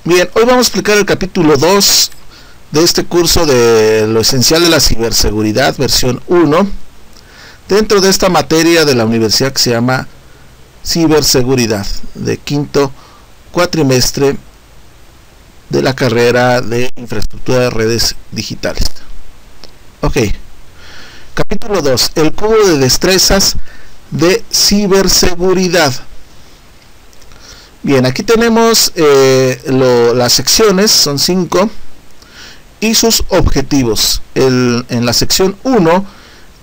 Bien, hoy vamos a explicar el capítulo 2 de este curso de lo esencial de la ciberseguridad, versión 1, dentro de esta materia de la universidad que se llama ciberseguridad, de quinto cuatrimestre de la carrera de infraestructura de redes digitales. Ok, capítulo 2, el cubo de destrezas de ciberseguridad. Bien, aquí tenemos las secciones, son 5, y sus objetivos. En la sección 1,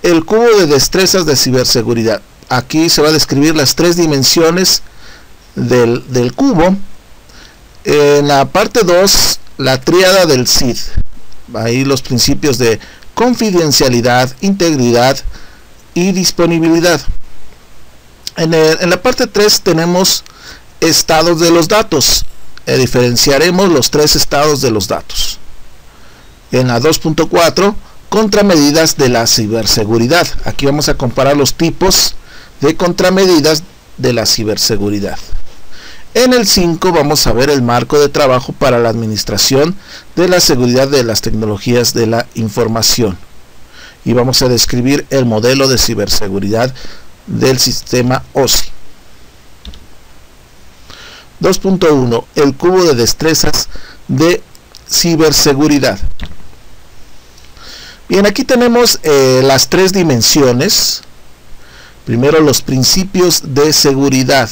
el cubo de destrezas de ciberseguridad. Aquí se va a describir las 3 dimensiones del cubo. En la parte 2, la tríada del CID. Ahí los principios de confidencialidad, integridad y disponibilidad. En la parte 3 tenemos estados de los datos. Diferenciaremos los 3 estados de los datos. En la 2.4, contramedidas de la ciberseguridad. Aquí vamos a comparar los tipos de contramedidas de la ciberseguridad. En el 5 vamos a ver el marco de trabajo para la administración de la seguridad de las tecnologías de la información. Y vamos a describir el modelo de ciberseguridad del sistema OSI. 2.1, el cubo de destrezas de ciberseguridad. Bien, aquí tenemos las 3 dimensiones. Primero, los principios de seguridad.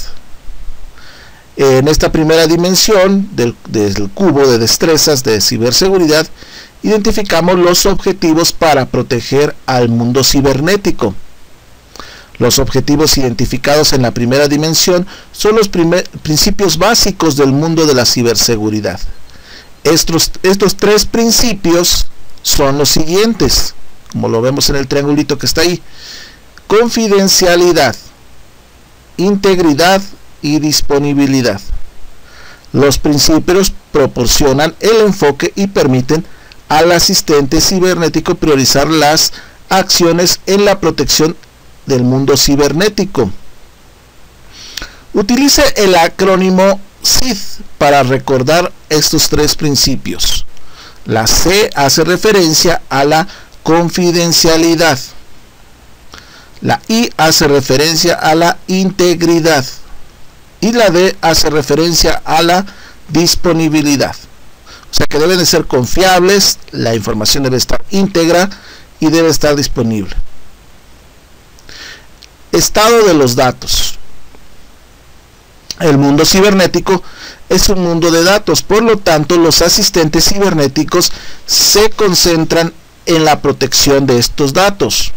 En esta primera dimensión del cubo de destrezas de ciberseguridad, identificamos los objetivos para proteger al mundo cibernético. Los objetivos identificados en la primera dimensión son los principios básicos del mundo de la ciberseguridad. Estos 3 principios son los siguientes, como lo vemos en el triangulito que está ahí: confidencialidad, integridad y disponibilidad. Los principios proporcionan el enfoque y permiten al asistente cibernético priorizar las acciones en la protección del mundo cibernético. Utilice el acrónimo CID para recordar estos 3 principios. La C hace referencia a la confidencialidad. La I hace referencia a la integridad. Y la D hace referencia a la disponibilidad. O sea que deben de ser confiables, la información debe estar íntegra y debe estar disponible. Estado de los datos. El mundo cibernético es un mundo de datos, por lo tanto los asistentes cibernéticos se concentran en la protección de estos datos.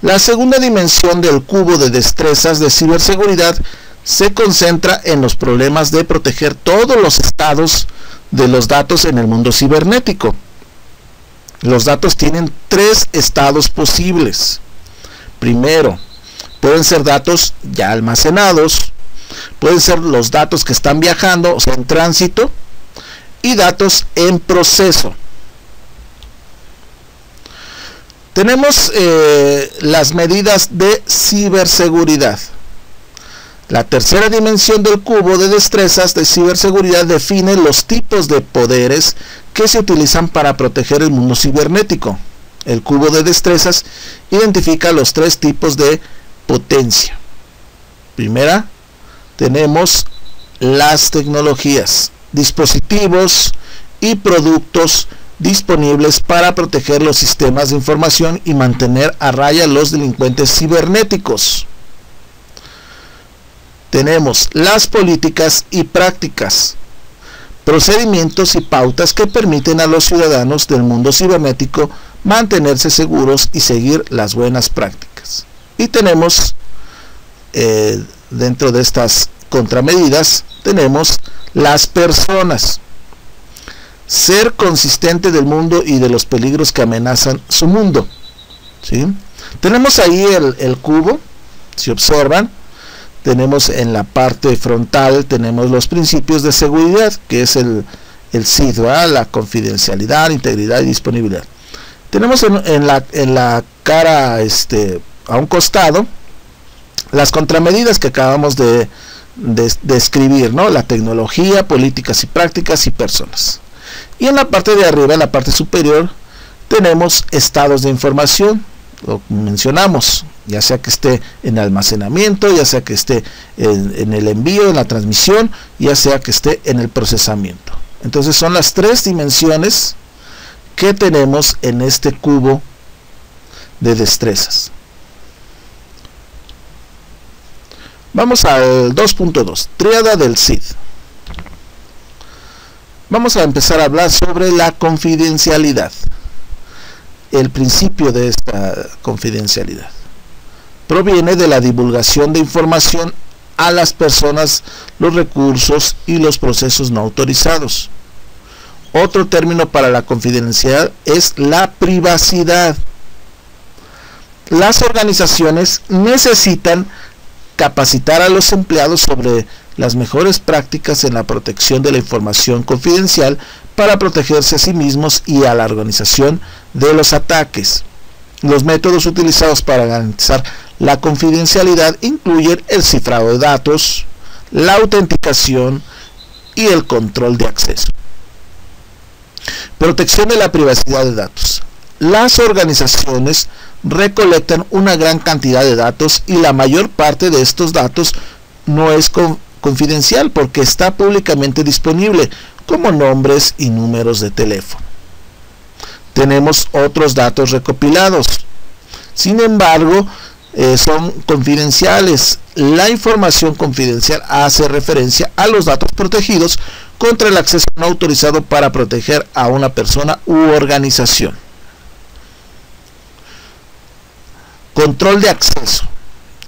La segunda dimensión del cubo de destrezas de ciberseguridad se concentra en los problemas de proteger todos los estados de los datos en el mundo cibernético. Los datos tienen 3 estados posibles. Primero, pueden ser datos ya almacenados, pueden ser los datos que están viajando, o sea, en tránsito, y datos en proceso. Tenemos las medidas de ciberseguridad. La tercera dimensión del cubo de destrezas de ciberseguridad define los tipos de poderes que se utilizan para proteger el mundo cibernético. El cubo de destrezas identifica los 3 tipos de potencia. Primera, tenemos las tecnologías, dispositivos y productos disponibles para proteger los sistemas de información y mantener a raya a los delincuentes cibernéticos. Tenemos las políticas y prácticas, procedimientos y pautas que permiten a los ciudadanos del mundo cibernético mantenerse seguros y seguir las buenas prácticas. Y tenemos, dentro de estas contramedidas, tenemos las personas. Ser consistente del mundo y de los peligros que amenazan su mundo. ¿Sí? Tenemos ahí el cubo, si observan. Tenemos en la parte frontal, tenemos los principios de seguridad, que es el CID, ¿verdad? La confidencialidad, integridad y disponibilidad. Tenemos en la cara a un costado las contramedidas que acabamos de describir, ¿no?, la tecnología, políticas y prácticas y personas. Y en la parte de arriba, en la parte superior, tenemos estados de información. Lo mencionamos, ya sea que esté en almacenamiento, ya sea que esté en el envío, en la transmisión, ya sea que esté en el procesamiento. Entonces son las tres dimensiones que tenemos en este cubo de destrezas. Vamos al 2.2, tríada del CID. Vamos a empezar a hablar sobre la confidencialidad. El principio de esta confidencialidad proviene de la divulgación de información a las personas, los recursos y los procesos no autorizados. Otro término para la confidencialidad es la privacidad. Las organizaciones necesitan capacitar a los empleados sobre las mejores prácticas en la protección de la información confidencial para protegerse a sí mismos y a la organización de los ataques. Los métodos utilizados para garantizar la confidencialidad incluyen el cifrado de datos, la autenticación y el control de acceso. Protección de la privacidad de datos. Las organizaciones recolectan una gran cantidad de datos y la mayor parte de estos datos no es confidencial porque está públicamente disponible, como nombres y números de teléfono. Tenemos otros datos recopilados, sin embargo son confidenciales. La información confidencial hace referencia a los datos protegidos contra el acceso no autorizado para proteger a una persona u organización. Control de acceso.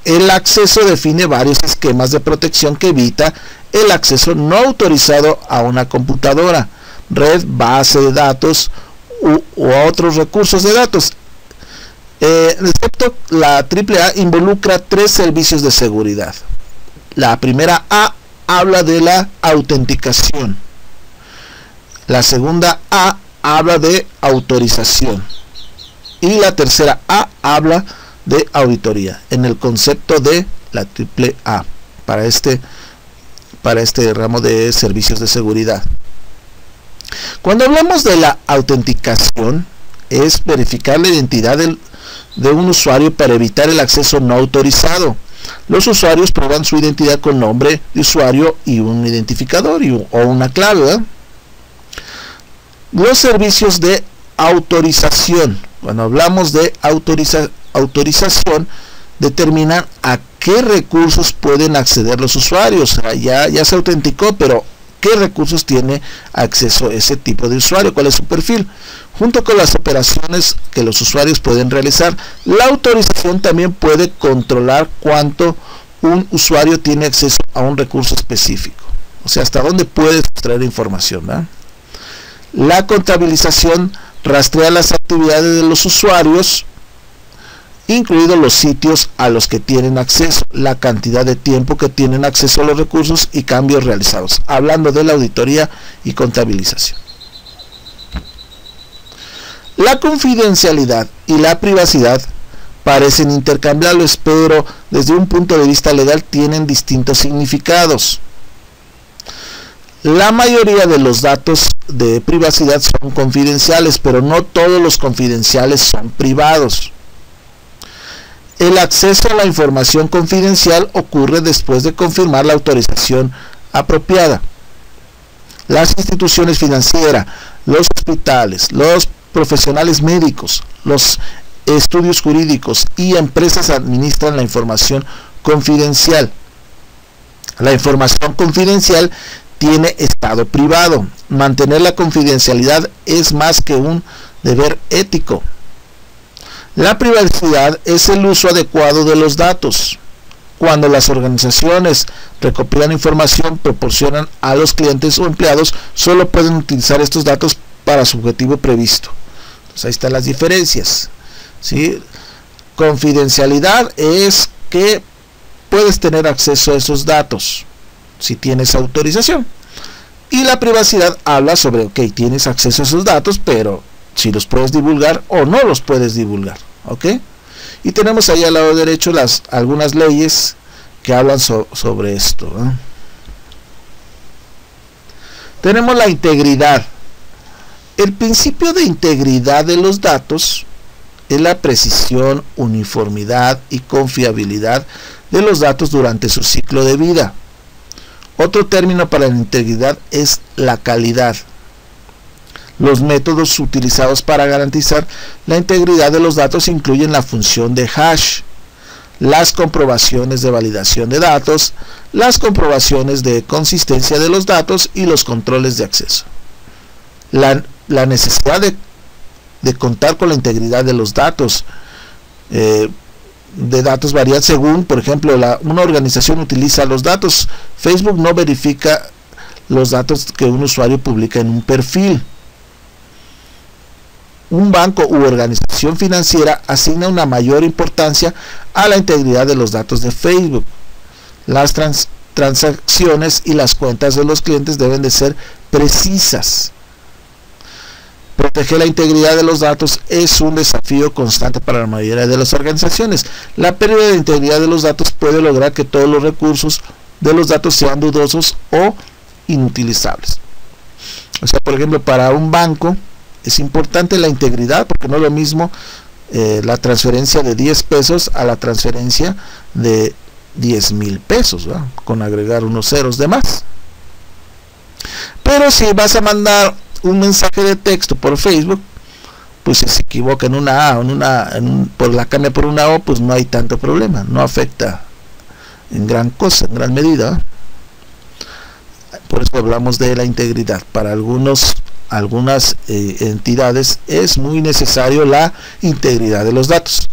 El acceso define varios esquemas de protección que evita el acceso no autorizado a una computadora, red, base de datos u otros recursos de datos. Excepto la AAA involucra tres servicios de seguridad. La primera A habla de la autenticación. La segunda A habla de autorización. Y la tercera A habla de auditoría, en el concepto de la AAA para este ramo de servicios de seguridad. Cuando hablamos de la autenticación, es verificar la identidad de un usuario para evitar el acceso no autorizado. Los usuarios prueban su identidad con nombre de usuario y un identificador o una clave, ¿verdad? Los servicios de autorización. Cuando hablamos de autorización, determinan a qué recursos pueden acceder los usuarios. Ya se autenticó, pero ¿qué recursos tiene acceso ese tipo de usuario? ¿Cuál es su perfil? Junto con las operaciones que los usuarios pueden realizar, la autorización también puede controlar cuánto un usuario tiene acceso a un recurso específico. O sea, hasta dónde puede extraer información, ¿verdad? La contabilización rastrea las actividades de los usuarios, incluidos los sitios a los que tienen acceso, la cantidad de tiempo que tienen acceso a los recursos y cambios realizados, hablando de la auditoría y contabilización. La confidencialidad y la privacidad parecen intercambiables, pero desde un punto de vista legal tienen distintos significados. La mayoría de los datos de privacidad son confidenciales, pero no todos los confidenciales son privados. El acceso a la información confidencial ocurre después de confirmar la autorización apropiada. Las instituciones financieras, los hospitales, los profesionales médicos, los estudios jurídicos y empresas administran la información confidencial. La información confidencial tiene estado privado. Mantener la confidencialidad es más que un deber ético. La privacidad es el uso adecuado de los datos. Cuando las organizaciones recopilan información, proporcionan a los clientes o empleados, solo pueden utilizar estos datos para su objetivo previsto. Entonces, ahí están las diferencias, ¿sí? Confidencialidad es que puedes tener acceso a esos datos si tienes autorización. Y la privacidad habla sobre, ok, tienes acceso a esos datos, pero si los puedes divulgar o no los puedes divulgar, ¿ok? Y tenemos ahí al lado derecho algunas leyes que hablan sobre esto, ¿eh? Tenemos la integridad. El principio de integridad de los datos es la precisión, uniformidad y confiabilidad de los datos durante su ciclo de vida. Otro término para la integridad es la calidad. Los métodos utilizados para garantizar la integridad de los datos incluyen la función de hash, las comprobaciones de validación de datos, las comprobaciones de consistencia de los datos y los controles de acceso. La necesidad de contar con la integridad de los datos varía según, por ejemplo, una organización utiliza los datos. Facebook no verifica los datos que un usuario publica en un perfil. Un banco u organización financiera asigna una mayor importancia a la integridad de los datos de Facebook. Las transacciones y las cuentas de los clientes deben de ser precisas. Proteger la integridad de los datos es un desafío constante para la mayoría de las organizaciones. La pérdida de integridad de los datos puede lograr que todos los recursos de los datos sean dudosos o inutilizables. O sea, por ejemplo, para un banco es importante la integridad, porque no es lo mismo la transferencia de 10 pesos a la transferencia de 10,000 pesos, ¿verdad? Con agregar unos ceros de más. Pero si vas a mandar un mensaje de texto por Facebook, pues si se equivoca en una A o por la cambia por una O, pues no hay tanto problema, no afecta en gran medida, ¿verdad? Por eso hablamos de la integridad. Para algunas entidades es muy necesario la integridad de los datos.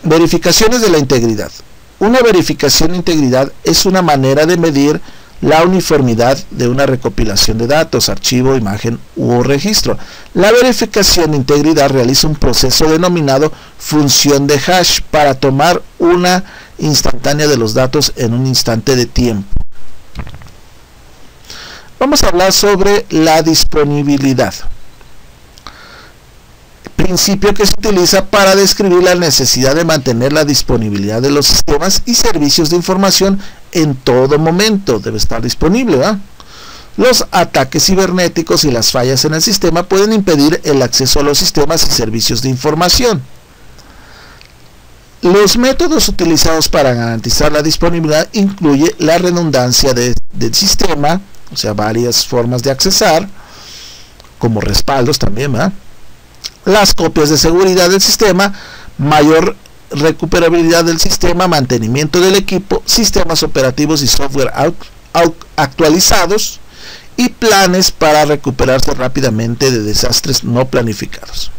Verificaciones de la integridad. Una verificación de integridad es una manera de medir la uniformidad de una recopilación de datos, archivo, imagen u registro. La verificación de integridad realiza un proceso denominado función de hash para tomar una instantánea de los datos en un instante de tiempo. Vamos a hablar sobre la disponibilidad, principio que se utiliza para describir la necesidad de mantener la disponibilidad de los sistemas y servicios de información en todo momento. Debe estar disponible, ¿verdad? Los ataques cibernéticos y las fallas en el sistema pueden impedir el acceso a los sistemas y servicios de información. Los métodos utilizados para garantizar la disponibilidad incluye la redundancia del sistema, o sea, varias formas de accesar, como respaldos también, ¿verdad? Las copias de seguridad del sistema, mayor recuperabilidad del sistema, mantenimiento del equipo, sistemas operativos y software actualizados y planes para recuperarse rápidamente de desastres no planificados.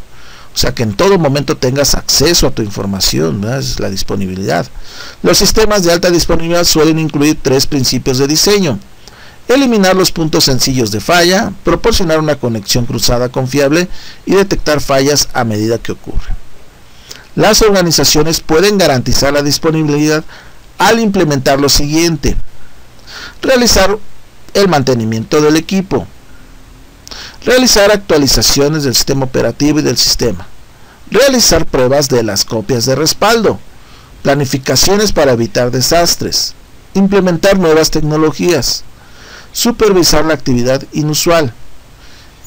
O sea, que en todo momento tengas acceso a tu información, ¿verdad? Es la disponibilidad. Los sistemas de alta disponibilidad suelen incluir 3 principios de diseño: eliminar los puntos sencillos de falla, proporcionar una conexión cruzada confiable y detectar fallas a medida que ocurren. Las organizaciones pueden garantizar la disponibilidad al implementar lo siguiente: realizar el mantenimiento del equipo, realizar actualizaciones del sistema operativo y del sistema, realizar pruebas de las copias de respaldo, planificaciones para evitar desastres, implementar nuevas tecnologías, supervisar la actividad inusual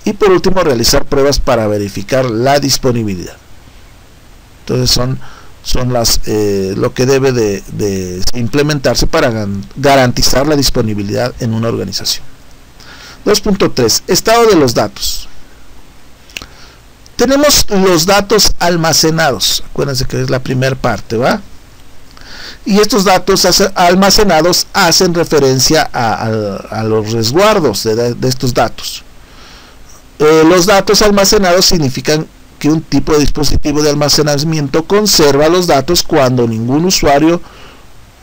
y por último realizar pruebas para verificar la disponibilidad. Entonces son lo que debe de implementarse para garantizar la disponibilidad en una organización. 2.3. Estado de los datos. Tenemos los datos almacenados. Acuérdense que es la primera parte, ¿va? Y estos datos almacenados hacen referencia a los resguardos de estos datos. Los datos almacenados significan que un tipo de dispositivo de almacenamiento conserva los datos cuando ningún usuario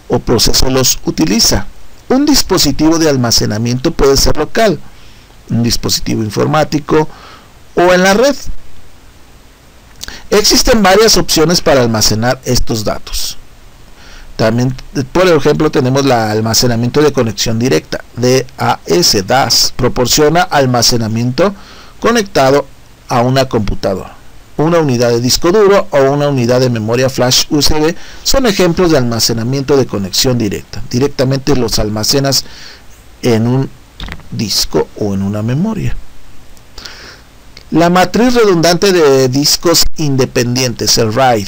o proceso los utiliza. Un dispositivo de almacenamiento puede ser local, un dispositivo informático o en la red. Existen varias opciones para almacenar estos datos. También, por ejemplo, tenemos el almacenamiento de conexión directa, DAS, proporciona almacenamiento conectado a una computadora. una unidad de disco duro o una unidad de memoria flash USB son ejemplos de almacenamiento de conexión directa. Directamente los almacenas en un disco o en una memoria. La matriz redundante de discos independientes, el RAID,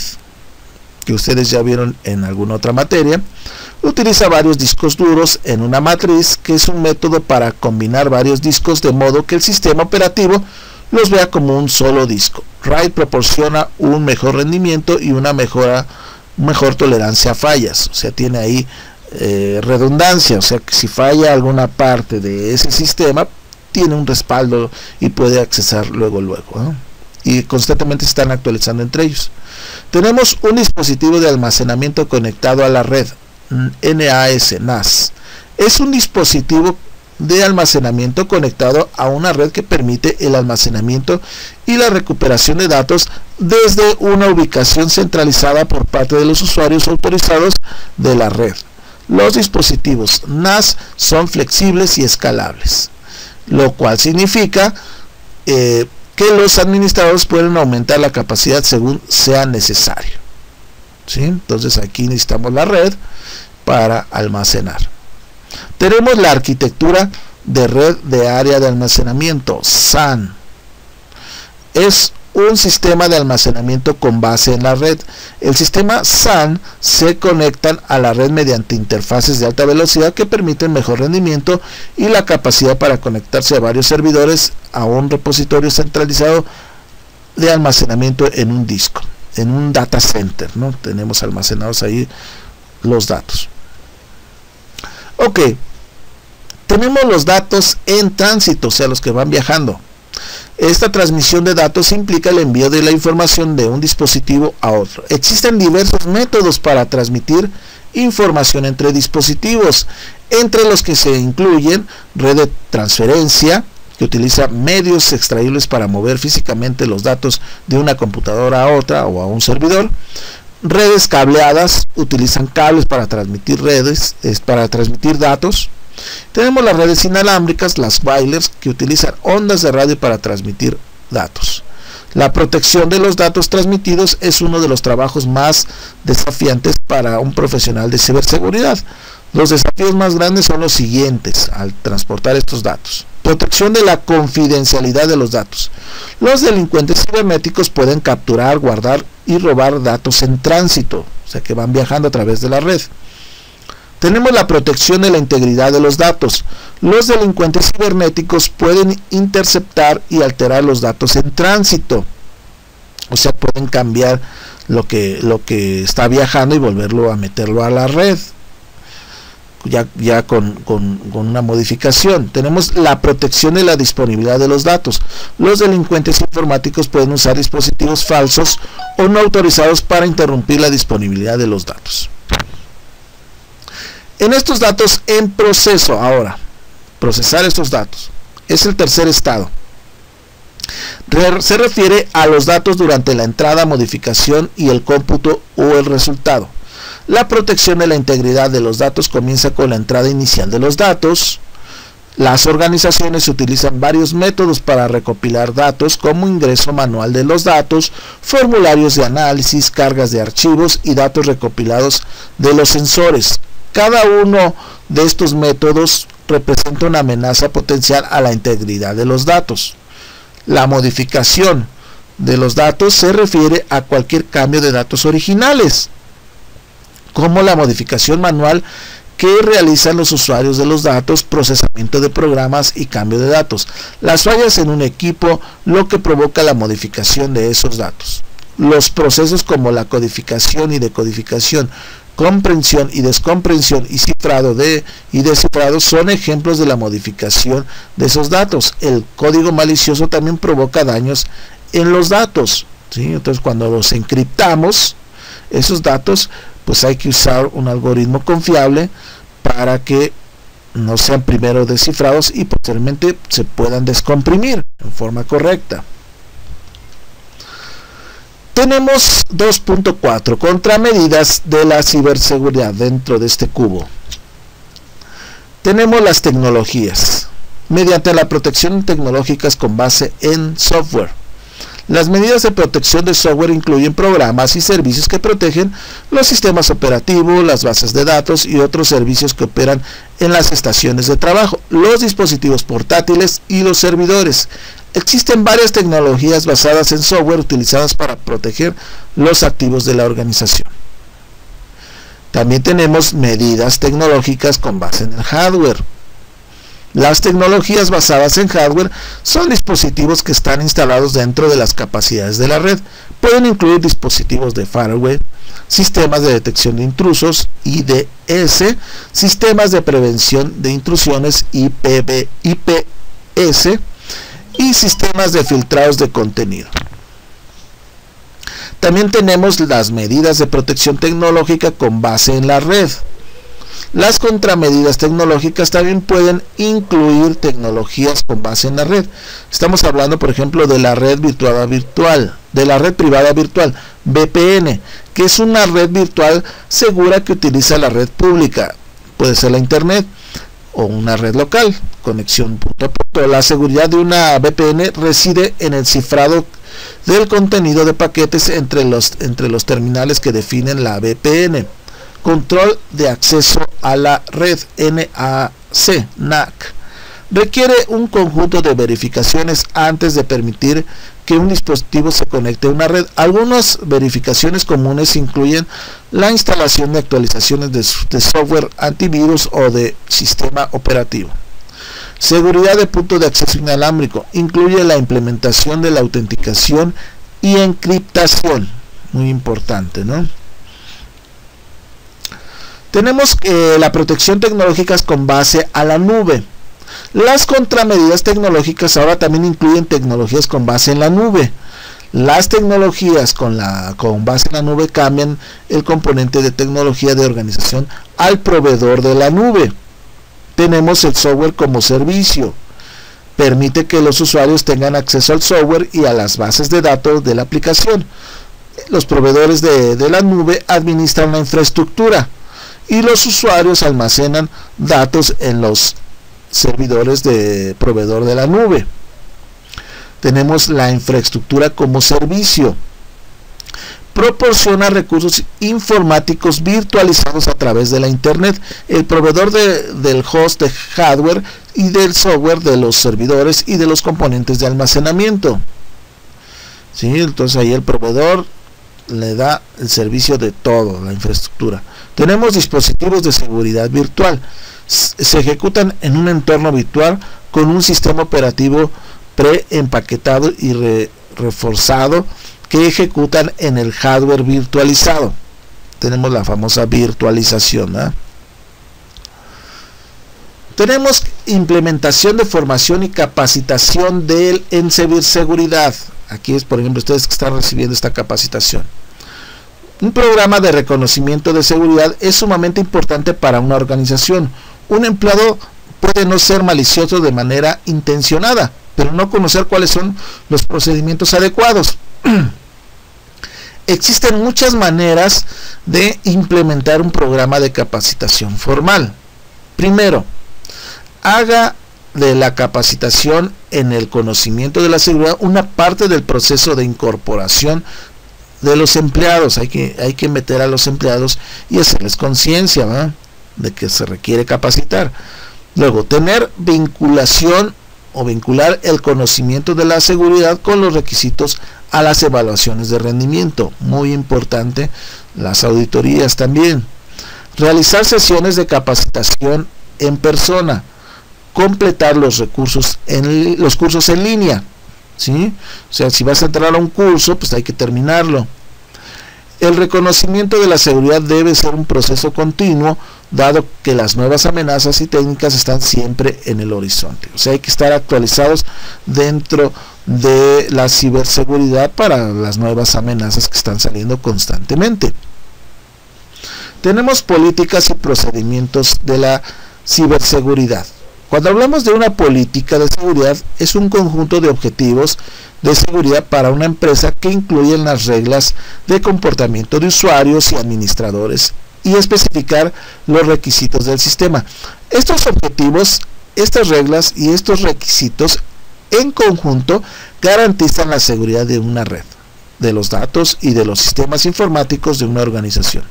que ustedes ya vieron en alguna otra materia, utiliza varios discos duros en una matriz, que es un método para combinar varios discos de modo que el sistema operativo los vea como un solo disco. RAID proporciona un mejor rendimiento y una mejor tolerancia a fallas, o sea, tiene ahí redundancia, o sea que si falla alguna parte de ese sistema, tiene un respaldo y puede accesar luego, ¿no? Y constantemente se están actualizando entre ellos. Tenemos un dispositivo de almacenamiento conectado a la red, NAS. Es un dispositivo de almacenamiento conectado a una red que permite el almacenamiento y la recuperación de datos desde una ubicación centralizada por parte de los usuarios autorizados de la red. Los dispositivos NAS son flexibles y escalables, lo cual significa que los administradores pueden aumentar la capacidad según sea necesario, ¿sí? Entonces aquí necesitamos la red para almacenar. Tenemos la arquitectura de red de área de almacenamiento, SAN. Es un sistema de almacenamiento con base en la red. El sistema SAN se conectan a la red mediante interfaces de alta velocidad que permiten mejor rendimiento y la capacidad para conectarse a varios servidores a un repositorio centralizado de almacenamiento en un disco, en un data center, ¿no? Tenemos almacenados ahí los datos. Ok, tenemos los datos en tránsito, o sea, los que van viajando. Esta transmisión de datos implica el envío de la información de un dispositivo a otro. Existen diversos métodos para transmitir información entre dispositivos, entre los que se incluyen red de transferencia, que utiliza medios extraíbles para mover físicamente los datos de una computadora a otra o a un servidor. Redes cableadas utilizan cables para transmitir datos. Tenemos las redes inalámbricas, las wireless, que utilizan ondas de radio para transmitir datos. La protección de los datos transmitidos es uno de los trabajos más desafiantes para un profesional de ciberseguridad. Los desafíos más grandes son los siguientes al transportar estos datos. Protección de la confidencialidad de los datos. Los delincuentes cibernéticos pueden capturar, guardar y robar datos en tránsito, o sea que van viajando a través de la red. Tenemos la protección de la integridad de los datos. Los delincuentes cibernéticos pueden interceptar y alterar los datos en tránsito, o sea, pueden cambiar lo que está viajando y volverlo a meterlo a la red, ya con una modificación. Tenemos la protección de la disponibilidad de los datos. Los delincuentes informáticos pueden usar dispositivos falsos o no autorizados para interrumpir la disponibilidad de los datos. En estos datos en proceso, ahora, procesar estos datos, es el tercer estado. Se refiere a los datos durante la entrada, modificación y el cómputo o el resultado. La protección de la integridad de los datos comienza con la entrada inicial de los datos. Las organizaciones utilizan varios métodos para recopilar datos, como ingreso manual de los datos, formularios de análisis, cargas de archivos y datos recopilados de los sensores. Cada uno de estos métodos representa una amenaza potencial a la integridad de los datos. La modificación de los datos se refiere a cualquier cambio de datos originales, como la modificación manual que realizan los usuarios de los datos, procesamiento de programas y cambio de datos. Las fallas en un equipo, lo que provoca la modificación de esos datos. Los procesos como la codificación y decodificación, comprensión y descomprensión y cifrado y descifrado son ejemplos de la modificación de esos datos. El código malicioso también provoca daños en los datos, ¿sí? Entonces, cuando los encriptamos, esos datos, pues hay que usar un algoritmo confiable para que no sean primero descifrados y posteriormente se puedan descomprimir en forma correcta. Tenemos 2.4, contramedidas de la ciberseguridad dentro de este cubo. Tenemos las tecnologías, mediante la protección tecnológicas con base en software. Las medidas de protección de software incluyen programas y servicios que protegen los sistemas operativos, las bases de datos y otros servicios que operan en las estaciones de trabajo, los dispositivos portátiles y los servidores. Existen varias tecnologías basadas en software utilizadas para proteger los activos de la organización. También tenemos medidas tecnológicas con base en el hardware. Las tecnologías basadas en hardware son dispositivos que están instalados dentro de las capacidades de la red. Pueden incluir dispositivos de firewall, sistemas de detección de intrusos, IDS, sistemas de prevención de intrusiones, IPS, y sistemas de filtrados de contenido. También tenemos las medidas de protección tecnológica con base en la red. Las contramedidas tecnológicas también pueden incluir tecnologías con base en la red. Estamos hablando, por ejemplo, de la red privada virtual, VPN, que es una red virtual segura que utiliza la red pública. Puede ser la internet o una red local, conexión punto a punto. La seguridad de una VPN reside en el cifrado del contenido de paquetes entre los terminales que definen la VPN. Control de acceso a la red, NAC, requiere un conjunto de verificaciones antes de permitir que un dispositivo se conecte a una red. Algunas verificaciones comunes incluyen la instalación de actualizaciones de software antivirus o de sistema operativo. Seguridad de punto de acceso inalámbrico incluye la implementación de la autenticación y encriptación, muy importante, ¿no? Tenemos la protección tecnológica con base a la nube. Las contramedidas tecnológicas ahora también incluyen tecnologías con base en la nube. Las tecnologías con base en la nube cambian el componente de tecnología de organización al proveedor de la nube. Tenemos el software como servicio. Permite que los usuarios tengan acceso al software y a las bases de datos de la aplicación. Los proveedores de la nube administran la infraestructura y los usuarios almacenan datos en los servidores de proveedor de la nube. Tenemos la infraestructura como servicio. Proporciona recursos informáticos virtualizados a través de la internet. El proveedor del host de hardware y del software de los servidores y de los componentes de almacenamiento. ¿Sí? Entonces ahí el proveedor le da el servicio de todo, la infraestructura. Tenemos dispositivos de seguridad virtual. Se ejecutan en un entorno virtual con un sistema operativo preempaquetado y reforzado que ejecutan en el hardware virtualizado. Tenemos la famosa virtualización, ¿eh? Tenemos implementación de formación y capacitación en ciberseguridad. Aquí es, por ejemplo, ustedes que están recibiendo esta capacitación. Un programa de reconocimiento de seguridad es sumamente importante para una organización. Un empleado puede no ser malicioso de manera intencionada, pero no conocer cuáles son los procedimientos adecuados. Existen muchas maneras de implementar un programa de capacitación formal. Primero, haga de la capacitación en el conocimiento de la seguridad una parte del proceso de incorporación de los empleados. Hay que meter a los empleados y hacerles conciencia, ¿verdad?, de que se requiere capacitar. Luego, tener vinculación o vincular el conocimiento de la seguridad con los requisitos a las evaluaciones de rendimiento. Muy importante, las auditorías también. Realizar sesiones de capacitación en persona. Completar los cursos en línea, ¿sí? O sea, si vas a entrar a un curso, pues hay que terminarlo. El reconocimiento de la seguridad debe ser un proceso continuo, dado que las nuevas amenazas y técnicas están siempre en el horizonte. O sea, hay que estar actualizados dentro de la ciberseguridad para las nuevas amenazas que están saliendo constantemente. Tenemos políticas y procedimientos de la ciberseguridad. Cuando hablamos de una política de seguridad, es un conjunto de objetivos de seguridad para una empresa que incluyen las reglas de comportamiento de usuarios y administradores y especificar los requisitos del sistema. Estos objetivos, estas reglas y estos requisitos en conjunto garantizan la seguridad de una red, de los datos y de los sistemas informáticos de una organización.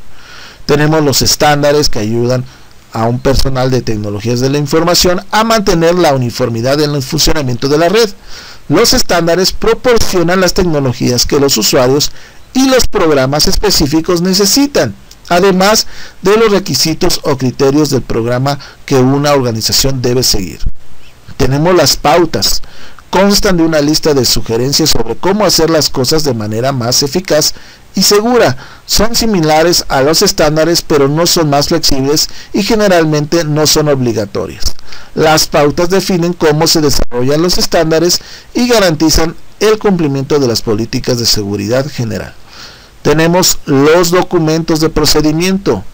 Tenemos los estándares que ayudan a un personal de tecnologías de la información a mantener la uniformidad en el funcionamiento de la red. Los estándares proporcionan las tecnologías que los usuarios y los programas específicos necesitan, además de los requisitos o criterios del programa que una organización debe seguir. Tenemos las pautas. Constan de una lista de sugerencias sobre cómo hacer las cosas de manera más eficaz y segura. Son similares a los estándares, pero no son más flexibles y generalmente no son obligatorias. Las pautas definen cómo se desarrollan los estándares y garantizan el cumplimiento de las políticas de seguridad general. Tenemos los documentos de procedimiento.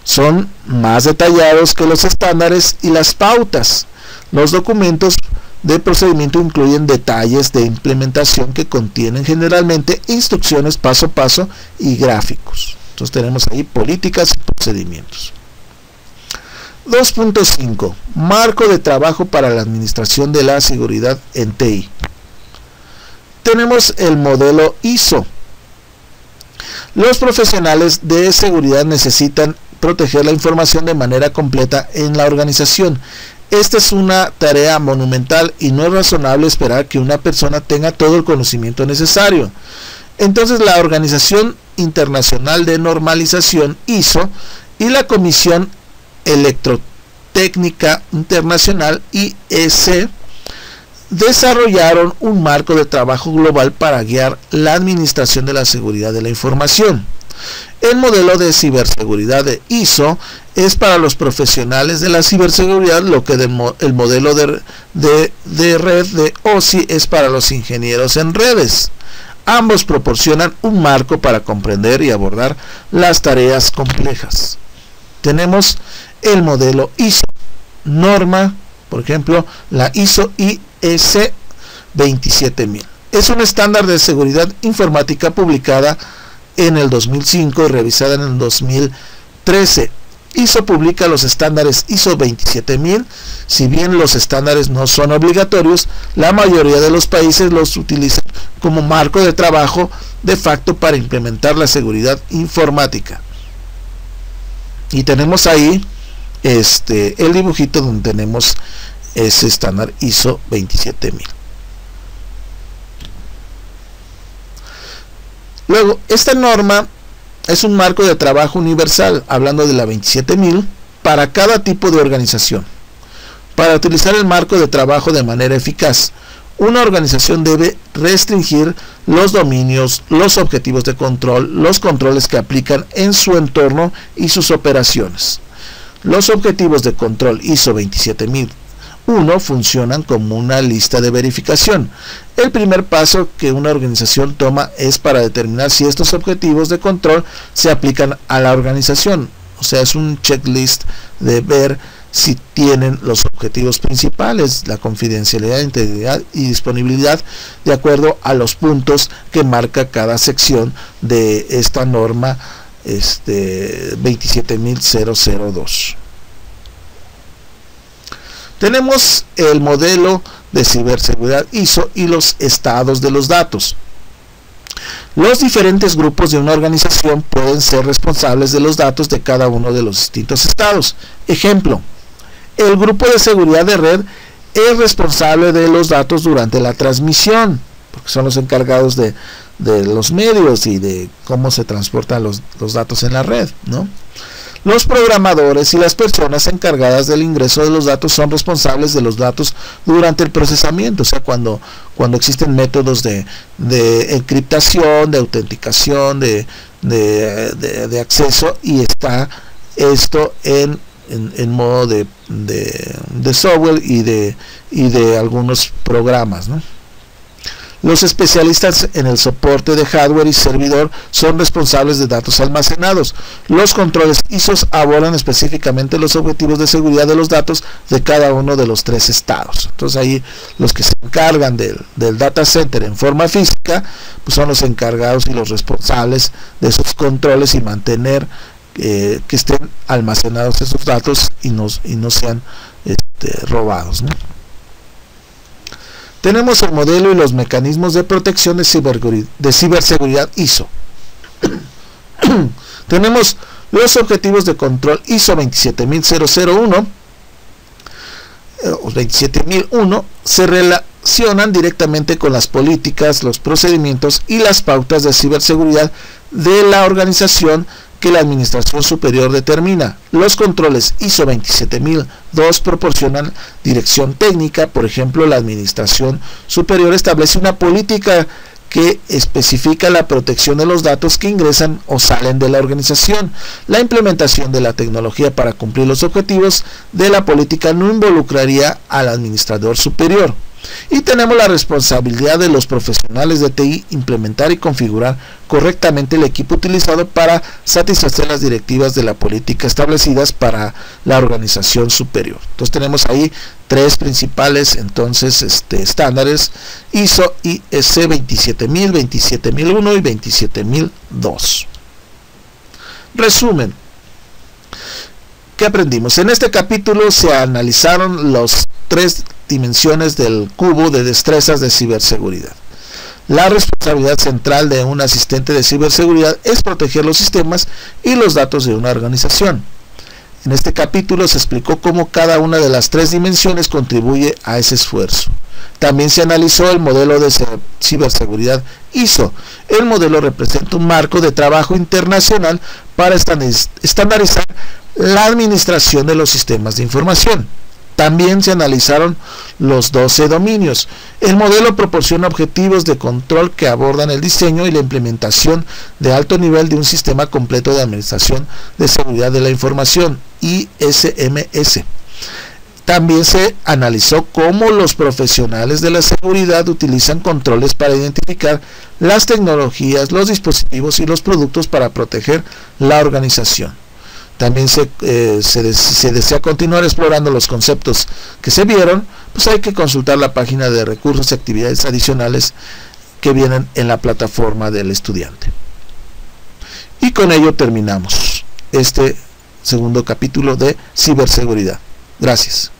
Son más detallados que los estándares y las pautas. Los documentos de procedimiento incluyen detalles de implementación que contienen generalmente instrucciones paso a paso y gráficos. Entonces tenemos ahí políticas y procedimientos. 2.5. Marco de trabajo para la administración de la seguridad en TI. Tenemos el modelo ISO. Los profesionales de seguridad necesitan proteger la información de manera completa en la organización. Esta es una tarea monumental y no es razonable esperar que una persona tenga todo el conocimiento necesario. Entonces la Organización Internacional de Normalización ISO y la Comisión Electrotécnica Internacional IEC desarrollaron un marco de trabajo global para guiar la administración de la seguridad de la información. El modelo de ciberseguridad de ISO es para los profesionales de la ciberseguridad, lo que el modelo de red de OSI es para los ingenieros en redes. Ambos proporcionan un marco para comprender y abordar las tareas complejas. Tenemos el modelo ISO, norma, por ejemplo, la ISO IEC 27000. Es un estándar de seguridad informática publicada en el 2005 y revisada en el 2013. ISO publica los estándares ISO 27000. Si bien los estándares no son obligatorios, la mayoría de los países los utilizan como marco de trabajo de facto para implementar la seguridad informática. Y tenemos ahí el dibujito donde tenemos ese estándar ISO 27000. Luego, esta norma es un marco de trabajo universal, hablando de la 27000, para cada tipo de organización. Para utilizar el marco de trabajo de manera eficaz, una organización debe restringir los dominios, los objetivos de control, los controles que aplican en su entorno y sus operaciones. Los objetivos de control ISO 27001 funcionan como una lista de verificación. El primer paso que una organización toma es para determinar si estos objetivos de control se aplican a la organización. O sea, es un checklist de ver si tienen los objetivos principales, la confidencialidad, integridad y disponibilidad, de acuerdo a los puntos que marca cada sección de esta norma 27002. Tenemos el modelo de ciberseguridad ISO y los estados de los datos. Los diferentes grupos de una organización pueden ser responsables de los datos de cada uno de los distintos estados. Ejemplo, el grupo de seguridad de red es responsable de los datos durante la transmisión, porque son los encargados de los medios y de cómo se transportan los datos en la red, ¿no? Los programadores y las personas encargadas del ingreso de los datos son responsables de los datos durante el procesamiento, o sea, cuando existen métodos de encriptación, de autenticación, de acceso, y está esto en modo de software y de algunos programas, ¿no? Los especialistas en el soporte de hardware y servidor son responsables de datos almacenados. Los controles ISO abordan específicamente los objetivos de seguridad de los datos de cada uno de los tres estados. Entonces ahí los que se encargan del data center en forma física, pues son los encargados y los responsables de esos controles y mantener que estén almacenados esos datos y no sean robados, ¿no? Tenemos el modelo y los mecanismos de protección de ciberseguridad ISO. Tenemos los objetivos de control ISO 27001 o 27001, se relacionan directamente con las políticas, los procedimientos y las pautas de ciberseguridad de la organización que la Administración Superior determina. Los controles ISO 27002 proporcionan dirección técnica. Por ejemplo, la Administración Superior establece una política que especifica la protección de los datos que ingresan o salen de la organización. La implementación de la tecnología para cumplir los objetivos de la política no involucraría al administrador superior. Y tenemos la responsabilidad de los profesionales de TI implementar y configurar correctamente el equipo utilizado para satisfacer las directivas de la política establecidas para la organización superior. Entonces tenemos ahí tres principales estándares ISO IS 27000, 27001 y 27002. Resumen. ¿Qué aprendimos? En este capítulo se analizaron las tres dimensiones del cubo de destrezas de ciberseguridad. La responsabilidad central de un asistente de ciberseguridad es proteger los sistemas y los datos de una organización. En este capítulo se explicó cómo cada una de las tres dimensiones contribuye a ese esfuerzo. También se analizó el modelo de ciberseguridad ISO. El modelo representa un marco de trabajo internacional para estandarizar la administración de los sistemas de información. También se analizaron los 12 dominios. El modelo proporciona objetivos de control que abordan el diseño y la implementación de alto nivel de un sistema completo de administración de seguridad de la información, ISMS. También se analizó cómo los profesionales de la seguridad utilizan controles para identificar las tecnologías, los dispositivos y los productos para proteger la organización. También si se desea continuar explorando los conceptos que se vieron, pues hay que consultar la página de recursos y actividades adicionales que vienen en la plataforma del estudiante. Y con ello terminamos este segundo capítulo de ciberseguridad. Gracias.